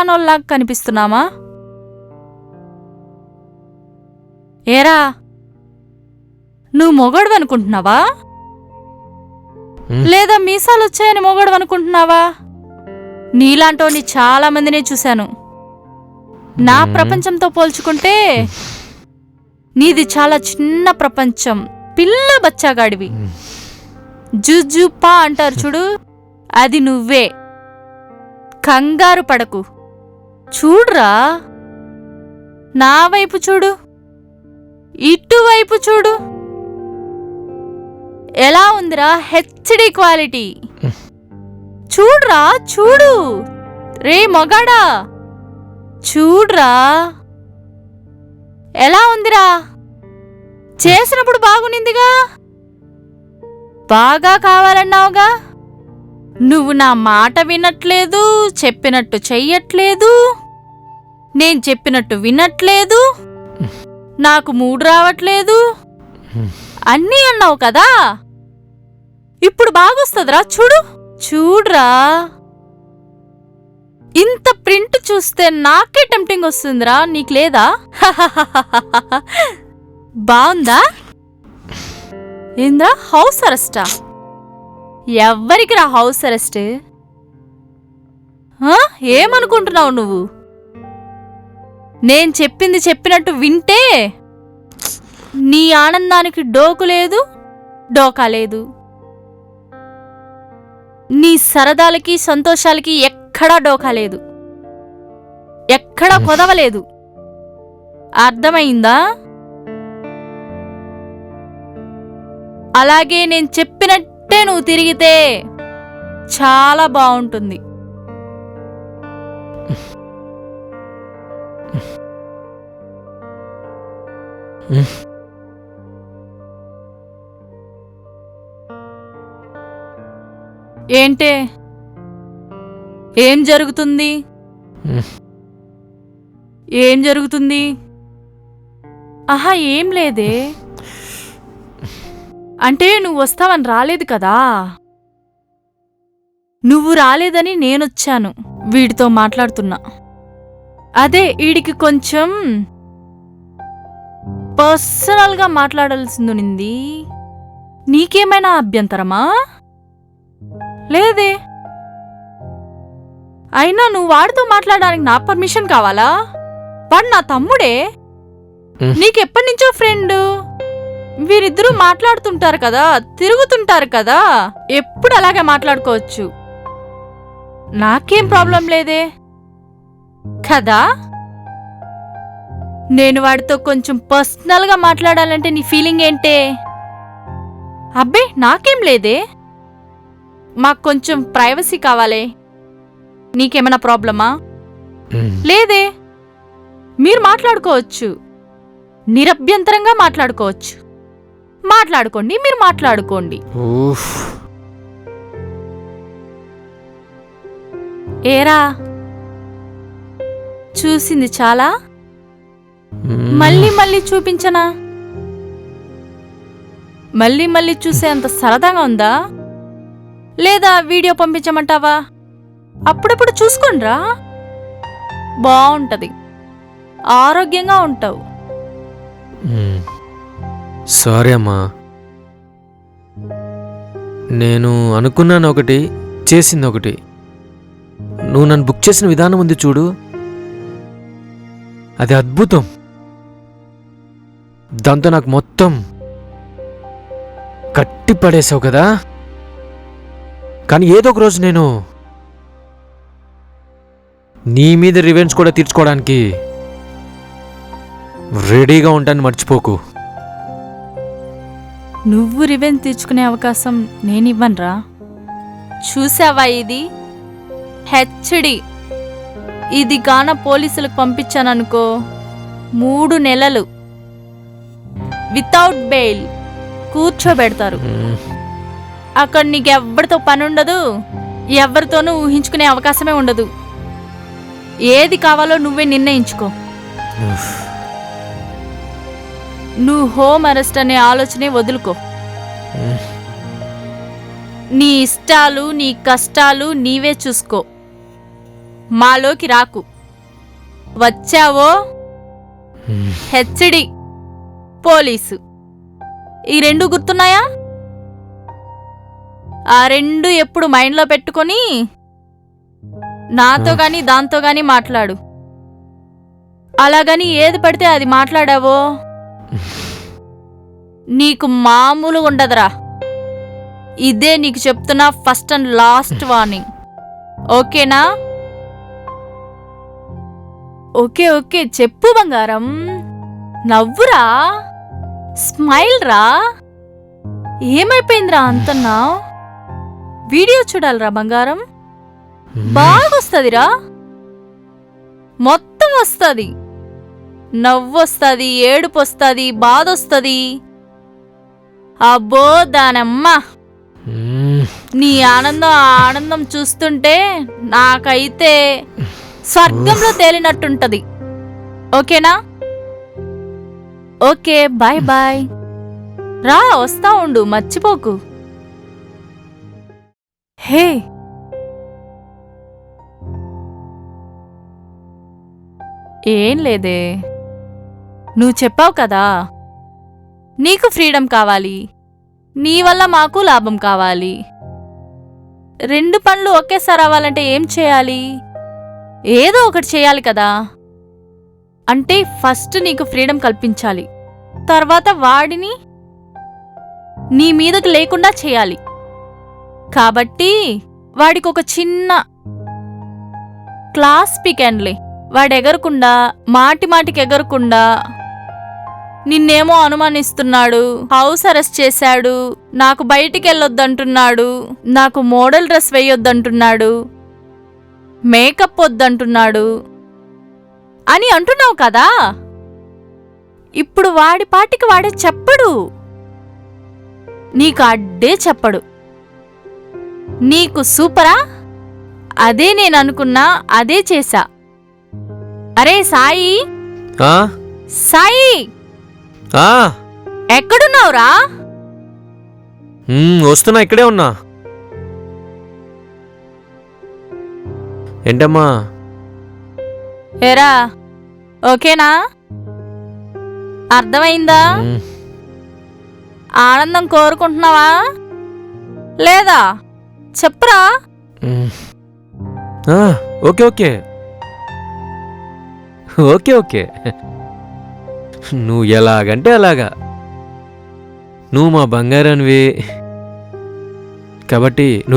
కానోళ్ళలాగా కనిపిస్తున్నామా? ఏరా, నువ్వు మొగడు అనుకుంటున్నావా? లేదా మీసాలు వచ్చాయని మొగడు అనుకుంటున్నావా? నీలాంటోని చాలా మందినే చూశాను. నా ప్రపంచంతో పోల్చుకుంటే నీది చాలా చిన్న ప్రపంచం. పిల్ల బచ్చాగాడివి. జుజుపా అంటారు చూడు, అది నువ్వే. కంగారు పడకు. చూడ్రా, నా వైపు చూడు, ఇటువైపు చూడు. ఎలా ఉందిరా హెచ్డి క్వాలిటీ? చూడ్రా, చూడు. రే మొగాడా, చూడ్రా ఎలా ఉందిరా. చేసినప్పుడు బాగునిందిగా, బాగా కావాలన్నావుగా. నువ్వు నా మాట వినట్లేదు, చెప్పినట్టు చెయ్యట్లేదు, నేను చెప్పినట్టు వినట్లేదు, నాకు మూడు రావట్లేదు అన్నీ అన్నావు కదా. ఇప్పుడు బాగొస్తుందిరా, చూడు. చూడ్రా, ఇంత ప్రింట్ చూస్తే నాకే టెంప్టింగ్ వస్తుందిరా, నీకు లేదా? బాగుందా? ఏంద్రా హౌస్ అరెస్టా? ఎవ్వరికి రా హౌస్ అరెస్ట్? ఏమనుకుంటున్నావు నువ్వు? నేను చెప్పింది చెప్పినట్టు వింటే నీ ఆనందానికి డోకు లేదు, డోకా లేదు. నీ సరదాలకి సంతోషాలకి ఎక్కడా డోకా లేదు, ఎక్కడా కొదవలేదు. అర్థమైందా? అలాగే నేను చెప్పినట్టే నువ్వు తిరిగితే చాలా బాగుంటుంది. ఏంటే, ఏం జరుగుతుంది? ఏం జరుగుతుంది? ఆహా, ఏం లేదే. అంటే నువ్వు వస్తావని రాలేదు కదా. నువ్వు రాలేదని నేనొచ్చాను, వీడితో మాట్లాడుతున్నా. అదే వీడికి కొంచెం పర్సనల్గా మాట్లాడాల్సింది. నీకేమైనా అభ్యంతరమా? లేదే. అయినా నువ్వు వాడితో మాట్లాడడానికి నా పర్మిషన్ కావాలా? వాడు నా తమ్ముడే, నీకెప్పటినుంచో ఫ్రెండ్. వీరిద్దరూ మాట్లాడుతుంటారు కదా, తిరుగుతుంటారు కదా, ఎప్పుడు అలాగే మాట్లాడుకోవచ్చు. నాకేం ప్రాబ్లం లేదే కదా. నేను వాడితో కొంచెం పర్సనల్గా మాట్లాడాలంటే నీ ఫీలింగ్ ఏంటే? అబ్బే, నాకేం లేదే. మాకు కొంచెం ప్రైవసీ కావాలే. నీకేమైనా ప్రాబ్లమా? లేదే. మీరు మాట్లాడుకోవచ్చు, నిరభ్యంతరంగా మాట్లాడుకోవచ్చు. మాట్లాడుకోండి, మీరు మాట్లాడుకోండి. ఏరా, చూసింది చాలా? మళ్ళీ మళ్ళీ చూపించనా? మళ్ళీ మళ్ళీ చూసే అంత సరదాగా ఉందా? లేదా వీడియో పంపించమంటావా? అప్పుడప్పుడు చూసుకోండ్రా, బాగుంటది, ఆరోగ్యంగా ఉంటావు. సారీ అమ్మా, నేను అనుకున్నాను ఒకటి, చేసింది ఒకటి. నువ్వు నన్ను బుక్ చేసిన విధానం ఉంది చూడు, అది అద్భుతం. దాంతో నాకు మొత్తం కట్టి పడేసావు కదా. కానీ ఏదో ఒక రోజు నేను నీ మీద రివెంజ్ కూడా తీర్చుకోవడానికి రెడీగా ఉంటాను, మర్చిపోకు. నువ్వు రివెంజ్ తీర్చుకునే అవకాశం నేనివ్వనురా. చూసావా, ఇది హెచ్డి. ఇది గాన పోలీసులకు పంపించాననుకో, 3 నెలలు వితౌట్ బెయిల్ కూర్చోబెడతారు. అక్కడ నీకెవ్వరితో పని ఉండదు, ఎవరితోనూ ఊహించుకునే అవకాశమే ఉండదు. ఏది కావాలో నువ్వే నిర్ణయించుకో. నువ్వు హోమ్ అరెస్ట్ అనే ఆలోచనే వదులుకో. నీ ఇష్టాలు, నీ కష్టాలు నీవే చూసుకో. మాలోకి రాకు. వచ్చావో హెచ్డి పోలీసు ఈ రెండు గుర్తున్నాయా? ఆ రెండు ఎప్పుడు మైండ్లో పెట్టుకొని నాతో గాని దాంతో గాని మాట్లాడు. అలాగని ఏది పడితే అది మాట్లాడావో నీకు మామూలుగా ఉండదురా. ఇదే నీకు చెప్తున్నా ఫస్ట్ అండ్ లాస్ట్ వార్నింగ్. ఓకేనా? ఓకే ఓకే చెప్పు బంగారం. నవ్వురా, స్మైల్ రా. ఏమైపోయిందిరా అంతన్నా? వీడియో చూడాలిరా బంగారం. బాగొస్తదిరా, మొత్తం వస్తుంది. నవ్వొస్తుంది, ఏడుపు వస్తుంది, బాధ వస్తుంది. అబ్బో దానమ్మా, నీ ఆనందం చూస్తుంటే నాకైతే స్వర్గంలో తేలినట్టుంటది. ఓకేనా? Okay bye bye. రా, వస్తా ఉండు, మర్చిపోకు. హే, ఏం లేదే, నువ్వు చెప్పావు కదా నీకు ఫ్రీడమ్ కావాలి, నీ వల్ల మాకు లాభం కావాలి. రెండు పనులు ఒకేసారి అవ్వాలంటే ఏం చేయాలి? ఏదో ఒకటి చేయాలి కదా. అంటే ఫస్ట్ నీకు ఫ్రీడమ్ కల్పించాలి, తర్వాత వాడిని నీ మీదకు లేకుండా చేయాలి. కాబట్టి వాడికి ఒక చిన్న క్లాస్ పికెన్లే. వాడు ఎగరకుండా, మాటికి ఎగరకుండా నిన్నేమో అనుమానిస్తున్నాడు, హౌస్ అరెస్ట్ చేశాడు, నాకు బయటికి వెళ్ళొద్దంటున్నాడు, నాకు మోడల్ డ్రెస్ వేయొద్దంటున్నాడు, మేకప్ వద్దంటున్నాడు అని అంటున్నావు కదా. ఇప్పుడు వాడి పాటికి వాడే చెప్పడు, నీకు అడ్డే చెప్పడు. నీకు సూపరా? అదే నేననుకున్నా, అదే చేశా. అరే సాయి, సాయి ఎక్కడున్నావురా? వస్తున్నా, ఇక్కడే ఉన్నా. ఏంటమ్మా? ఏరా, ఓకేనా? అర్థమైందా? ఆనందం కోరుకుంటున్నావా లేదా చెప్పురా. ఓకే ఓకే ఓకే ఓకే నువ్వు ఎలాగంటే అలాగా. నువ్వు మా బంగారానివి కాబట్టి నువ్వు